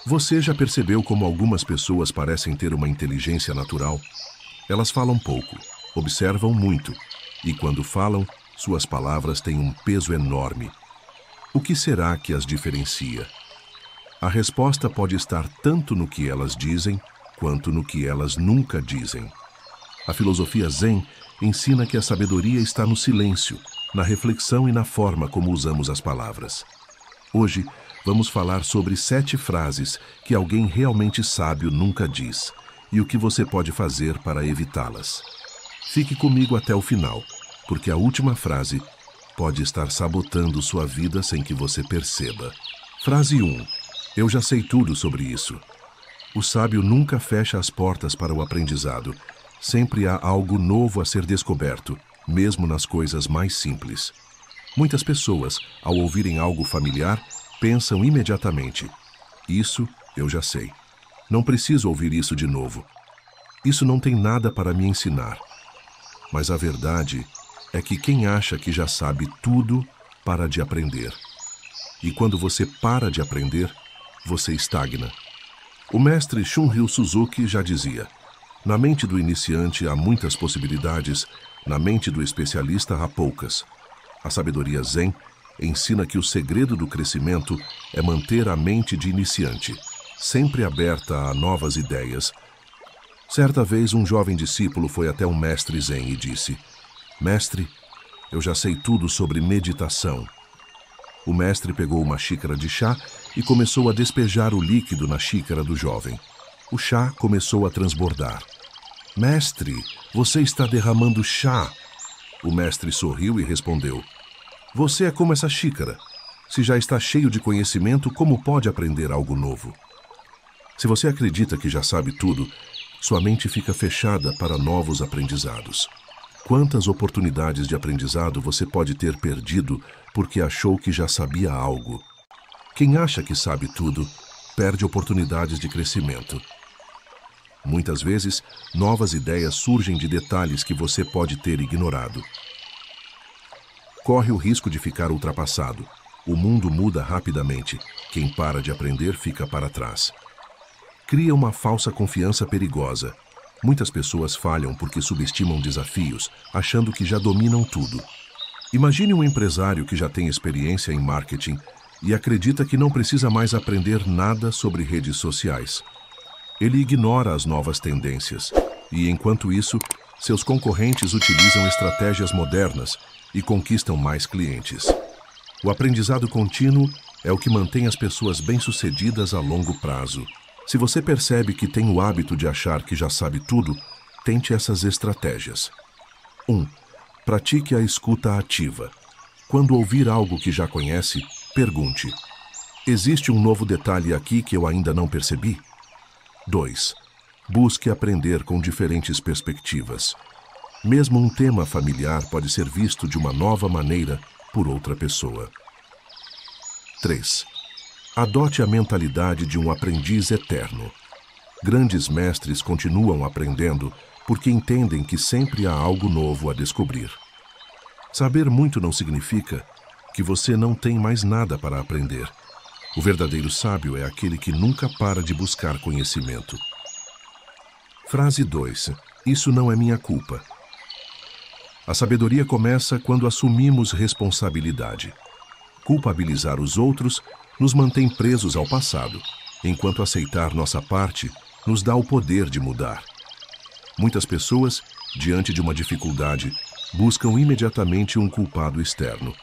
Você já percebeu como algumas pessoas parecem ter uma inteligência natural? Elas falam pouco, observam muito, e quando falam, suas palavras têm um peso enorme. O que será que as diferencia? A resposta pode estar tanto no que elas dizem, quanto no que elas nunca dizem. A filosofia Zen ensina que a sabedoria está no silêncio, na reflexão e na forma como usamos as palavras. Hoje, vamos falar sobre 7 frases que alguém realmente sábio nunca diz e o que você pode fazer para evitá-las. Fique comigo até o final, porque a última frase pode estar sabotando sua vida sem que você perceba. Frase 1. Eu já sei tudo sobre isso. O sábio nunca fecha as portas para o aprendizado. Sempre há algo novo a ser descoberto, mesmo nas coisas mais simples. Muitas pessoas, ao ouvirem algo familiar, pensam imediatamente: isso eu já sei. Não preciso ouvir isso de novo. Isso não tem nada para me ensinar. Mas a verdade é que quem acha que já sabe tudo, para de aprender. E quando você para de aprender, você estagna. O mestre Shunryu Suzuki já dizia: na mente do iniciante há muitas possibilidades, na mente do especialista há poucas. A sabedoria Zen ensina que o segredo do crescimento é manter a mente de iniciante, sempre aberta a novas ideias. Certa vez, um jovem discípulo foi até um mestre Zen e disse: Mestre, eu já sei tudo sobre meditação. O mestre pegou uma xícara de chá e começou a despejar o líquido na xícara do jovem. O chá começou a transbordar. Mestre, você está derramando chá. O mestre sorriu e respondeu: você é como essa xícara. Se já está cheio de conhecimento, como pode aprender algo novo? Se você acredita que já sabe tudo, sua mente fica fechada para novos aprendizados. Quantas oportunidades de aprendizado você pode ter perdido porque achou que já sabia algo? Quem acha que sabe tudo, perde oportunidades de crescimento. Muitas vezes, novas ideias surgem de detalhes que você pode ter ignorado. Corre o risco de ficar ultrapassado. O mundo muda rapidamente. Quem para de aprender fica para trás. Cria uma falsa confiança perigosa. Muitas pessoas falham porque subestimam desafios, achando que já dominam tudo. Imagine um empresário que já tem experiência em marketing e acredita que não precisa mais aprender nada sobre redes sociais. Ele ignora as novas tendências e, enquanto isso, seus concorrentes utilizam estratégias modernas e conquistam mais clientes. O aprendizado contínuo é o que mantém as pessoas bem-sucedidas a longo prazo. Se você percebe que tem o hábito de achar que já sabe tudo, tente essas estratégias. 1. Pratique a escuta ativa. Quando ouvir algo que já conhece, pergunte: existe um novo detalhe aqui que eu ainda não percebi? 2. Busque aprender com diferentes perspectivas. Mesmo um tema familiar pode ser visto de uma nova maneira por outra pessoa. 3. Adote a mentalidade de um aprendiz eterno. Grandes mestres continuam aprendendo porque entendem que sempre há algo novo a descobrir. Saber muito não significa que você não tem mais nada para aprender. O verdadeiro sábio é aquele que nunca para de buscar conhecimento. Frase 2. Isso não é minha culpa. A sabedoria começa quando assumimos responsabilidade. Culpabilizar os outros nos mantém presos ao passado, enquanto aceitar nossa parte nos dá o poder de mudar. Muitas pessoas, diante de uma dificuldade, buscam imediatamente um culpado externo.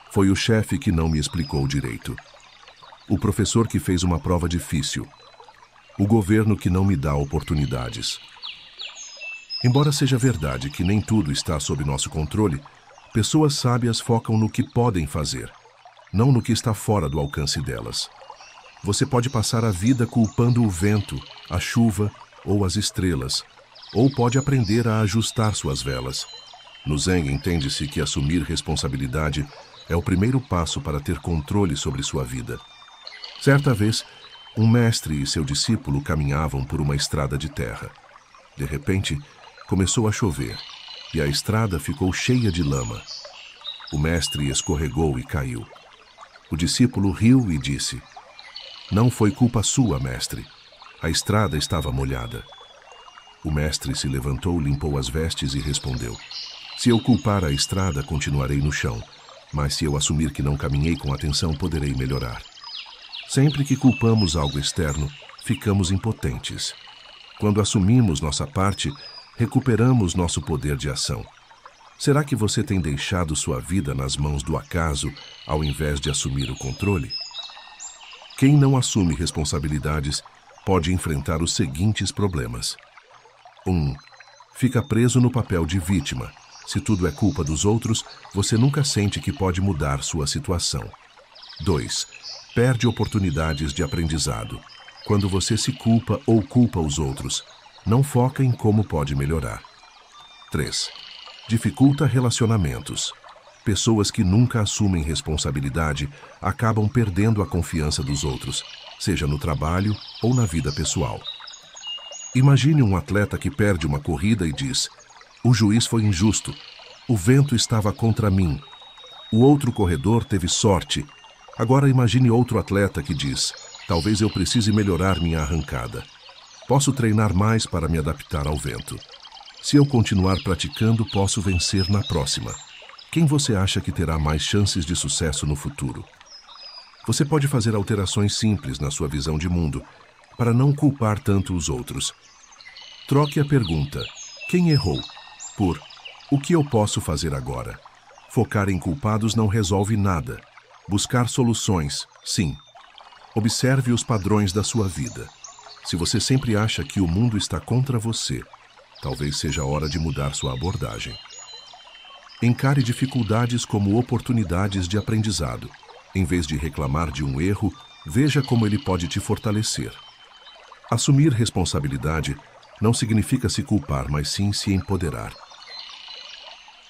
Foi o chefe que não me explicou direito. O professor que fez uma prova difícil. O governo que não me dá oportunidades. Embora seja verdade que nem tudo está sob nosso controle, pessoas sábias focam no que podem fazer, não no que está fora do alcance delas. Você pode passar a vida culpando o vento, a chuva ou as estrelas, ou pode aprender a ajustar suas velas. No Zen, entende-se que assumir responsabilidade é o primeiro passo para ter controle sobre sua vida. Certa vez, um mestre e seu discípulo caminhavam por uma estrada de terra. De repente, começou a chover e a estrada ficou cheia de lama. O mestre escorregou e caiu. O discípulo riu e disse: Não foi culpa sua, mestre. A estrada estava molhada. O mestre se levantou, limpou as vestes e respondeu: se eu culpar a estrada, continuarei no chão, mas se eu assumir que não caminhei com atenção, poderei melhorar. Sempre que culpamos algo externo, ficamos impotentes. Quando assumimos nossa parte, recuperamos nosso poder de ação. Será que você tem deixado sua vida nas mãos do acaso, ao invés de assumir o controle? Quem não assume responsabilidades pode enfrentar os seguintes problemas. 1. Fica preso no papel de vítima. Se tudo é culpa dos outros, você nunca sente que pode mudar sua situação. 2. Perde oportunidades de aprendizado. Quando você se culpa ou culpa os outros, não foca em como pode melhorar. 3. Dificulta relacionamentos. Pessoas que nunca assumem responsabilidade acabam perdendo a confiança dos outros, seja no trabalho ou na vida pessoal. Imagine um atleta que perde uma corrida e diz: o juiz foi injusto, o vento estava contra mim, o outro corredor teve sorte. Agora imagine outro atleta que diz: talvez eu precise melhorar minha arrancada. Posso treinar mais para me adaptar ao vento. Se eu continuar praticando, posso vencer na próxima. Quem você acha que terá mais chances de sucesso no futuro? Você pode fazer alterações simples na sua visão de mundo, para não culpar tanto os outros. Troque a pergunta: quem errou? Por: o que eu posso fazer agora? Focar em culpados não resolve nada. Buscar soluções, sim. Observe os padrões da sua vida. Se você sempre acha que o mundo está contra você, talvez seja a hora de mudar sua abordagem. Encare dificuldades como oportunidades de aprendizado. Em vez de reclamar de um erro, veja como ele pode te fortalecer. Assumir responsabilidade não significa se culpar, mas sim se empoderar.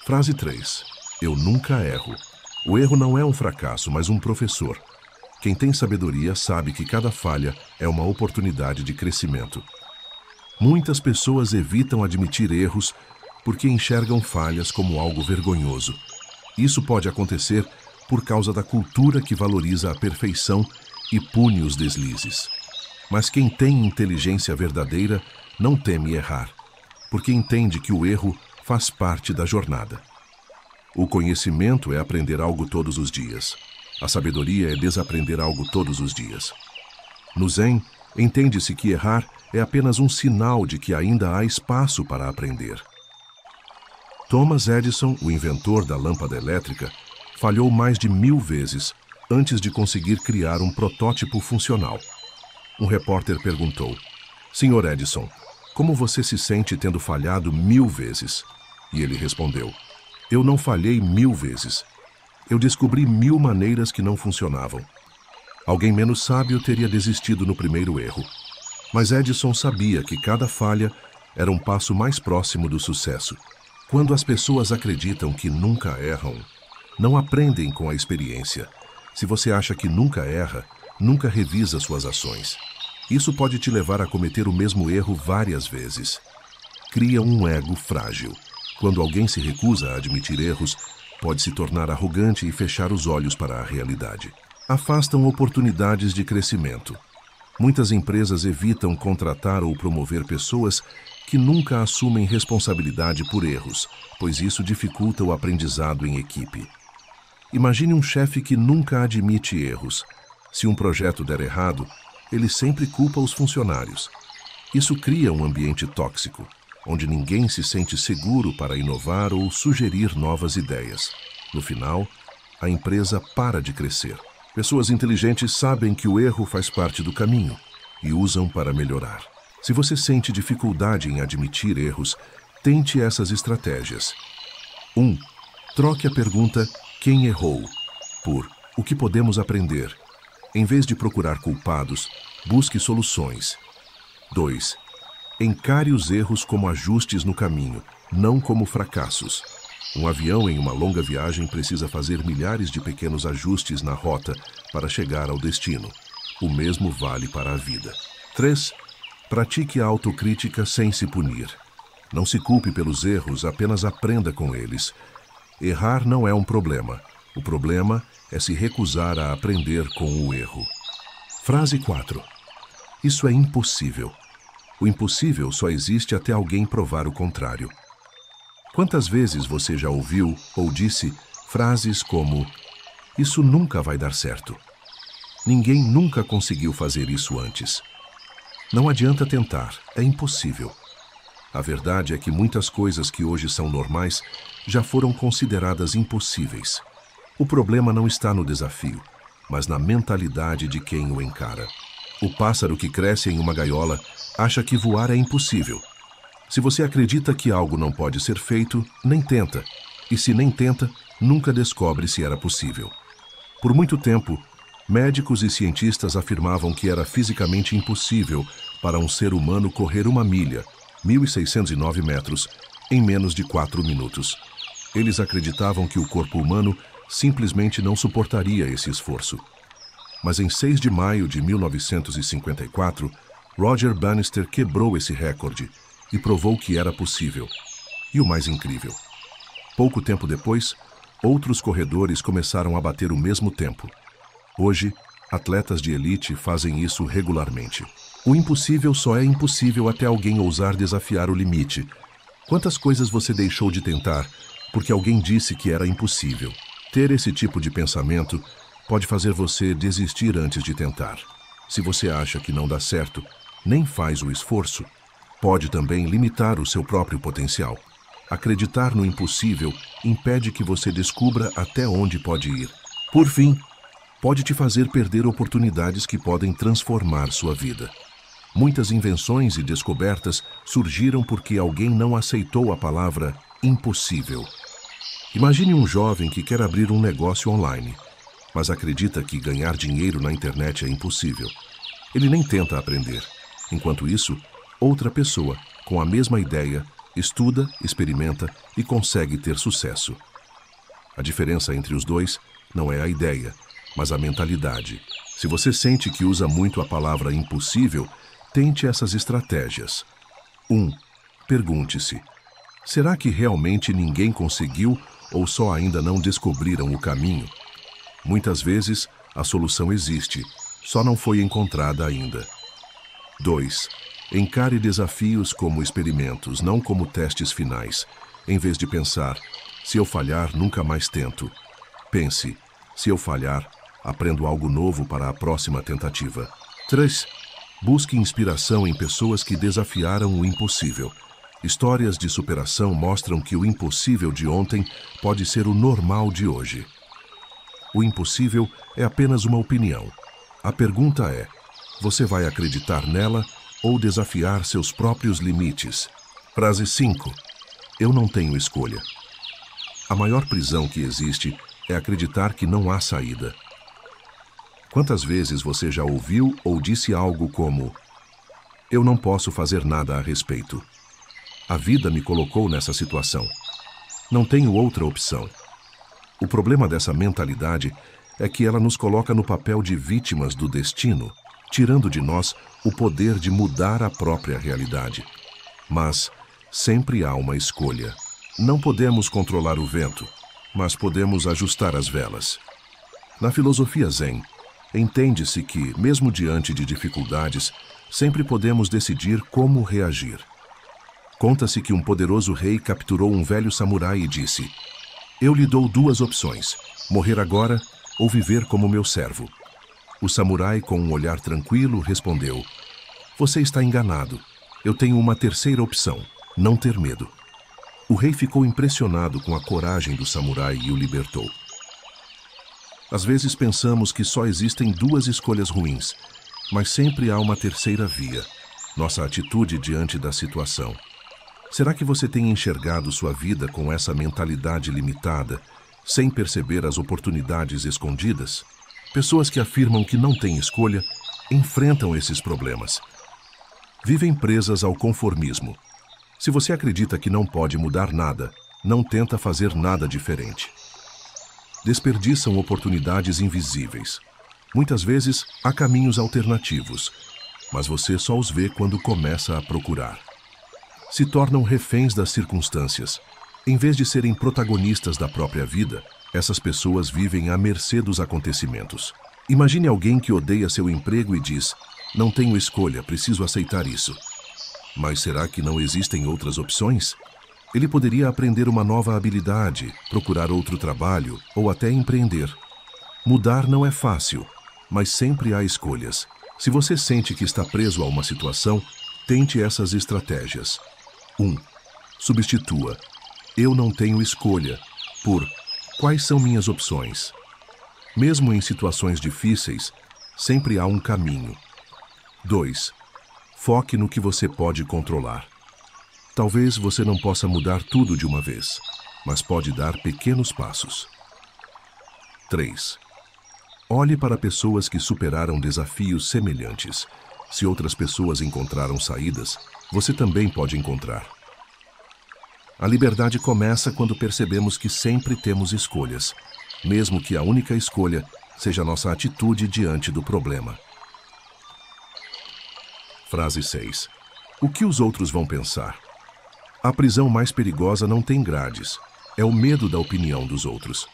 Frase 3. Eu nunca erro. O erro não é um fracasso, mas um professor. Quem tem sabedoria sabe que cada falha é uma oportunidade de crescimento. Muitas pessoas evitam admitir erros porque enxergam falhas como algo vergonhoso. Isso pode acontecer por causa da cultura que valoriza a perfeição e pune os deslizes. Mas quem tem inteligência verdadeira não teme errar, porque entende que o erro faz parte da jornada. O conhecimento é aprender algo todos os dias. A sabedoria é desaprender algo todos os dias. No Zen, entende-se que errar é apenas um sinal de que ainda há espaço para aprender. Thomas Edison, o inventor da lâmpada elétrica, falhou mais de 1000 vezes antes de conseguir criar um protótipo funcional. Um repórter perguntou: Sr. Edison, como você se sente tendo falhado 1000 vezes? E ele respondeu: eu não falhei 1000 vezes. Eu descobri 1000 maneiras que não funcionavam. Alguém menos sábio teria desistido no primeiro erro. Mas Edison sabia que cada falha era um passo mais próximo do sucesso. Quando as pessoas acreditam que nunca erram, não aprendem com a experiência. Se você acha que nunca erra, nunca revisa suas ações. Isso pode te levar a cometer o mesmo erro várias vezes. Cria um ego frágil. Quando alguém se recusa a admitir erros, pode se tornar arrogante e fechar os olhos para a realidade. Afastam oportunidades de crescimento. Muitas empresas evitam contratar ou promover pessoas que nunca assumem responsabilidade por erros, pois isso dificulta o aprendizado em equipe. Imagine um chefe que nunca admite erros. Se um projeto der errado, ele sempre culpa os funcionários. Isso cria um ambiente tóxico, onde ninguém se sente seguro para inovar ou sugerir novas ideias. No final, a empresa para de crescer. Pessoas inteligentes sabem que o erro faz parte do caminho e usam para melhorar. Se você sente dificuldade em admitir erros, tente essas estratégias. 1. Troque a pergunta "quem errou?" por "o que podemos aprender?" Em vez de procurar culpados, busque soluções. 2. Encare os erros como ajustes no caminho, não como fracassos. Um avião em uma longa viagem precisa fazer milhares de pequenos ajustes na rota para chegar ao destino. O mesmo vale para a vida. 3. Pratique a autocrítica sem se punir. Não se culpe pelos erros, apenas aprenda com eles. Errar não é um problema. O problema é se recusar a aprender com o erro. Frase 4. Isso é impossível. O impossível só existe até alguém provar o contrário. Quantas vezes você já ouviu ou disse frases como: isso nunca vai dar certo. Ninguém nunca conseguiu fazer isso antes. Não adianta tentar, é impossível. A verdade é que muitas coisas que hoje são normais já foram consideradas impossíveis. O problema não está no desafio, mas na mentalidade de quem o encara. O pássaro que cresce em uma gaiola acha que voar é impossível. Se você acredita que algo não pode ser feito, nem tenta. E se nem tenta, nunca descobre se era possível. Por muito tempo, médicos e cientistas afirmavam que era fisicamente impossível para um ser humano correr 1 milha, 1.609 metros, em menos de 4 minutos. Eles acreditavam que o corpo humano simplesmente não suportaria esse esforço. Mas em 6 de maio de 1954, Roger Bannister quebrou esse recorde e provou que era possível. E o mais incrível: pouco tempo depois, outros corredores começaram a bater o mesmo tempo. Hoje, atletas de elite fazem isso regularmente. O impossível só é impossível até alguém ousar desafiar o limite. Quantas coisas você deixou de tentar porque alguém disse que era impossível? Ter esse tipo de pensamento pode fazer você desistir antes de tentar. Se você acha que não dá certo, nem faz o esforço, pode também limitar o seu próprio potencial. Acreditar no impossível impede que você descubra até onde pode ir. Por fim, pode te fazer perder oportunidades que podem transformar sua vida. Muitas invenções e descobertas surgiram porque alguém não aceitou a palavra impossível. Imagine um jovem que quer abrir um negócio online, mas acredita que ganhar dinheiro na internet é impossível. Ele nem tenta aprender. Enquanto isso, outra pessoa, com a mesma ideia, estuda, experimenta e consegue ter sucesso. A diferença entre os dois não é a ideia, mas a mentalidade. Se você sente que usa muito a palavra impossível, tente essas estratégias. 1. Pergunte-se: será que realmente ninguém conseguiu ou só ainda não descobriram o caminho? Muitas vezes, a solução existe, só não foi encontrada ainda. 2. Encare desafios como experimentos, não como testes finais. Em vez de pensar: se eu falhar, nunca mais tento. Pense: se eu falhar, aprendo algo novo para a próxima tentativa. 3. Busque inspiração em pessoas que desafiaram o impossível. Histórias de superação mostram que o impossível de ontem pode ser o normal de hoje. O impossível é apenas uma opinião. A pergunta é: você vai acreditar nela ou desafiar seus próprios limites? Frase 5. Eu não tenho escolha. A maior prisão que existe é acreditar que não há saída. Quantas vezes você já ouviu ou disse algo como: eu não posso fazer nada a respeito. A vida me colocou nessa situação. Não tenho outra opção. O problema dessa mentalidade é que ela nos coloca no papel de vítimas do destino, tirando de nós o poder de mudar a própria realidade. Mas sempre há uma escolha. Não podemos controlar o vento, mas podemos ajustar as velas. Na filosofia Zen, entende-se que, mesmo diante de dificuldades, sempre podemos decidir como reagir. Conta-se que um poderoso rei capturou um velho samurai e disse: eu lhe dou 2 opções, morrer agora ou viver como meu servo. O samurai, com um olhar tranquilo, respondeu: você está enganado. Eu tenho uma terceira opção, não ter medo. O rei ficou impressionado com a coragem do samurai e o libertou. Às vezes pensamos que só existem 2 escolhas ruins, mas sempre há uma terceira via: nossa atitude diante da situação. Será que você tem enxergado sua vida com essa mentalidade limitada, sem perceber as oportunidades escondidas? Pessoas que afirmam que não têm escolha enfrentam esses problemas. Vivem presas ao conformismo. Se você acredita que não pode mudar nada, não tenta fazer nada diferente. Desperdiçam oportunidades invisíveis. Muitas vezes há caminhos alternativos, mas você só os vê quando começa a procurar. Se tornam reféns das circunstâncias. Em vez de serem protagonistas da própria vida, essas pessoas vivem à mercê dos acontecimentos. Imagine alguém que odeia seu emprego e diz: "Não tenho escolha, preciso aceitar isso." Mas será que não existem outras opções? Ele poderia aprender uma nova habilidade, procurar outro trabalho ou até empreender. Mudar não é fácil, mas sempre há escolhas. Se você sente que está preso a uma situação, tente essas estratégias. 1. Substitua. Eu não tenho escolha. Por quais são minhas opções? Mesmo em situações difíceis, sempre há um caminho. 2. Foque no que você pode controlar. Talvez você não possa mudar tudo de uma vez, mas pode dar pequenos passos. 3. Olhe para pessoas que superaram desafios semelhantes. Se outras pessoas encontraram saídas, você também pode encontrar. A liberdade começa quando percebemos que sempre temos escolhas, mesmo que a única escolha seja nossa atitude diante do problema. Frase 6. O que os outros vão pensar? A prisão mais perigosa não tem grades. É o medo da opinião dos outros.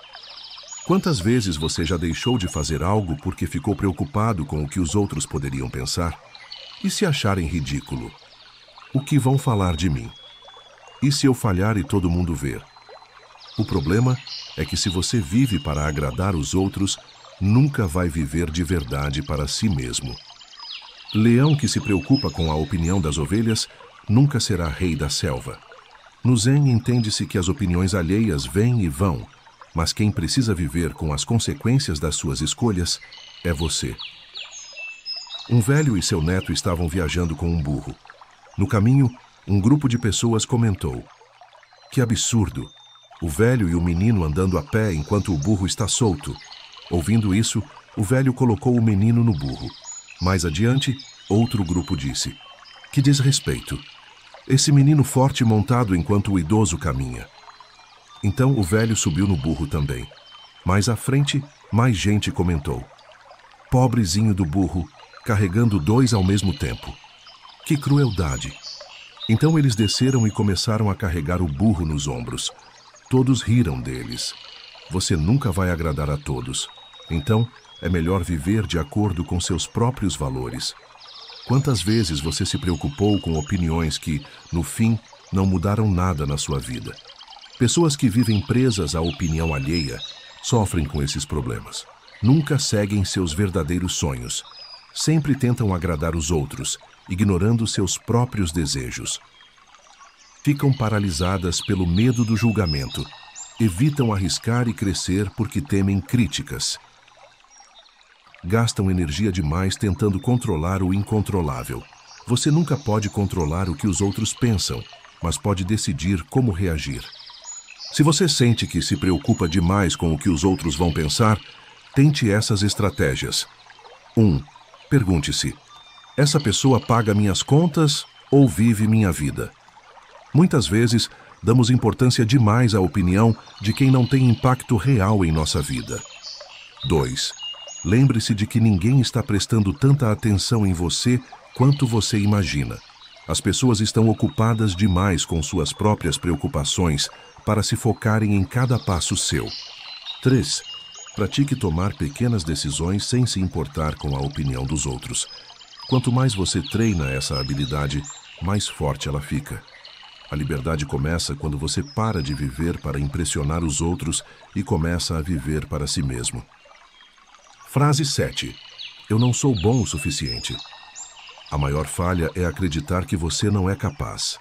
Quantas vezes você já deixou de fazer algo porque ficou preocupado com o que os outros poderiam pensar? E se acharem ridículo? O que vão falar de mim? E se eu falhar e todo mundo ver? O problema é que se você vive para agradar os outros, nunca vai viver de verdade para si mesmo. Leão que se preocupa com a opinião das ovelhas nunca será rei da selva. No Zen entende-se que as opiniões alheias vêm e vão, mas quem precisa viver com as consequências das suas escolhas é você. Um velho e seu neto estavam viajando com um burro. No caminho, um grupo de pessoas comentou: "Que absurdo! O velho e o menino andando a pé enquanto o burro está solto." Ouvindo isso, o velho colocou o menino no burro. Mais adiante, outro grupo disse: "Que desrespeito! Esse menino forte montado enquanto o idoso caminha." Então o velho subiu no burro também. Mais à frente, mais gente comentou: "Pobrezinho do burro, carregando dois ao mesmo tempo. Que crueldade!" Então eles desceram e começaram a carregar o burro nos ombros. Todos riram deles. Você nunca vai agradar a todos. Então, é melhor viver de acordo com seus próprios valores. Quantas vezes você se preocupou com opiniões que, no fim, não mudaram nada na sua vida? Pessoas que vivem presas à opinião alheia sofrem com esses problemas. Nunca seguem seus verdadeiros sonhos. Sempre tentam agradar os outros, ignorando seus próprios desejos. Ficam paralisadas pelo medo do julgamento. Evitam arriscar e crescer porque temem críticas. Gastam energia demais tentando controlar o incontrolável. Você nunca pode controlar o que os outros pensam, mas pode decidir como reagir. Se você sente que se preocupa demais com o que os outros vão pensar, tente essas estratégias. 1. Pergunte-se: essa pessoa paga minhas contas ou vive minha vida? Muitas vezes, damos importância demais à opinião de quem não tem impacto real em nossa vida. 2. Lembre-se de que ninguém está prestando tanta atenção em você quanto você imagina. As pessoas estão ocupadas demais com suas próprias preocupações para se focarem em cada passo seu. 3. Pratique tomar pequenas decisões sem se importar com a opinião dos outros. Quanto mais você treina essa habilidade, mais forte ela fica. A liberdade começa quando você para de viver para impressionar os outros e começa a viver para si mesmo. Frase 7. Eu não sou bom o suficiente. A maior falha é acreditar que você não é capaz.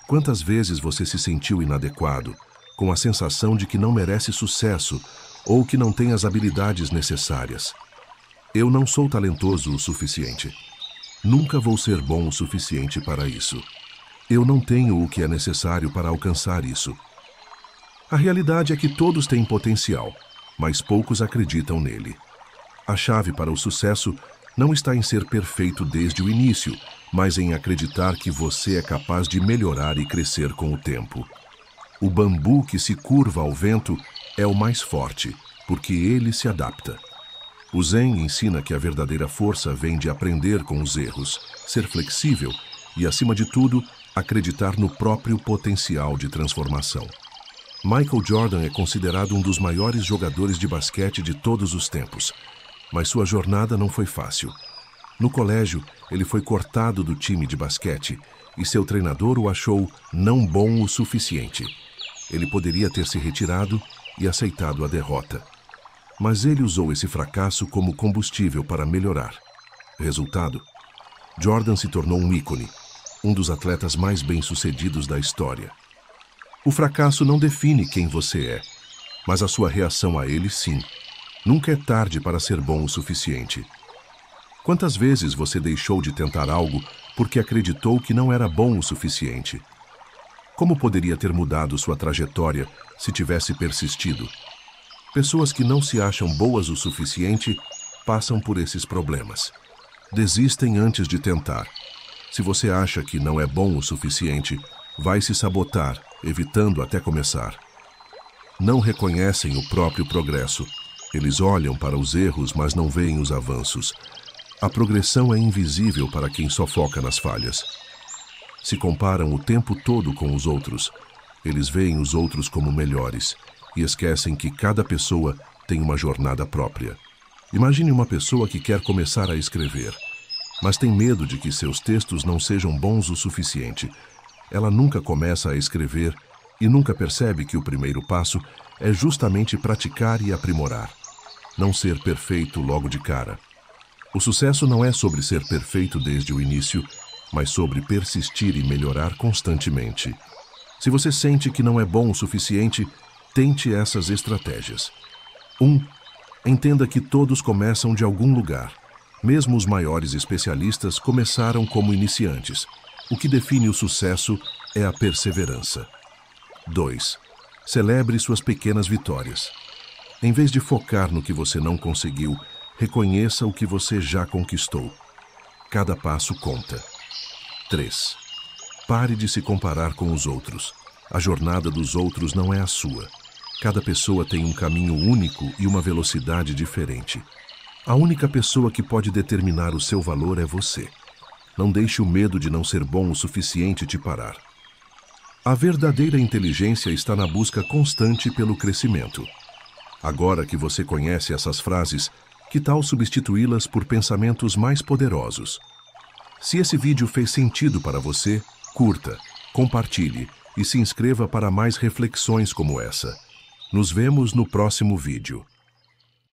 Quantas vezes você se sentiu inadequado, com a sensação de que não merece sucesso ou que não tem as habilidades necessárias? Eu não sou talentoso o suficiente. Nunca vou ser bom o suficiente para isso. Eu não tenho o que é necessário para alcançar isso. A realidade é que todos têm potencial, mas poucos acreditam nele. A chave para o sucesso não está em ser perfeito desde o início, mas em acreditar que você é capaz de melhorar e crescer com o tempo. O bambu que se curva ao vento é o mais forte, porque ele se adapta. O Zen ensina que a verdadeira força vem de aprender com os erros, ser flexível e, acima de tudo, acreditar no próprio potencial de transformação. Michael Jordan é considerado um dos maiores jogadores de basquete de todos os tempos. Mas sua jornada não foi fácil. No colégio, ele foi cortado do time de basquete e seu treinador o achou não bom o suficiente. Ele poderia ter se retirado e aceitado a derrota. Mas ele usou esse fracasso como combustível para melhorar. Resultado: Jordan se tornou um ícone, um dos atletas mais bem-sucedidos da história. O fracasso não define quem você é, mas a sua reação a ele, sim. Nunca é tarde para ser bom o suficiente. Quantas vezes você deixou de tentar algo porque acreditou que não era bom o suficiente? Como poderia ter mudado sua trajetória se tivesse persistido? Pessoas que não se acham boas o suficiente passam por esses problemas. Desistem antes de tentar. Se você acha que não é bom o suficiente, vai se sabotar, evitando até começar. Não reconhecem o próprio progresso. Eles olham para os erros, mas não veem os avanços. A progressão é invisível para quem só foca nas falhas. Se comparam o tempo todo com os outros, eles veem os outros como melhores e esquecem que cada pessoa tem uma jornada própria. Imagine uma pessoa que quer começar a escrever, mas tem medo de que seus textos não sejam bons o suficiente. Ela nunca começa a escrever e nunca percebe que o primeiro passo é justamente praticar e aprimorar. Não ser perfeito logo de cara. O sucesso não é sobre ser perfeito desde o início, mas sobre persistir e melhorar constantemente. Se você sente que não é bom o suficiente, tente essas estratégias. 1. Entenda que todos começam de algum lugar. Mesmo os maiores especialistas começaram como iniciantes. O que define o sucesso é a perseverança. 2. Celebre suas pequenas vitórias. Em vez de focar no que você não conseguiu, reconheça o que você já conquistou. Cada passo conta. 3. Pare de se comparar com os outros. A jornada dos outros não é a sua. Cada pessoa tem um caminho único e uma velocidade diferente. A única pessoa que pode determinar o seu valor é você. Não deixe o medo de não ser bom o suficiente te parar. A verdadeira inteligência está na busca constante pelo crescimento. Agora que você conhece essas frases, que tal substituí-las por pensamentos mais poderosos? Se esse vídeo fez sentido para você, curta, compartilhe e se inscreva para mais reflexões como essa. Nos vemos no próximo vídeo.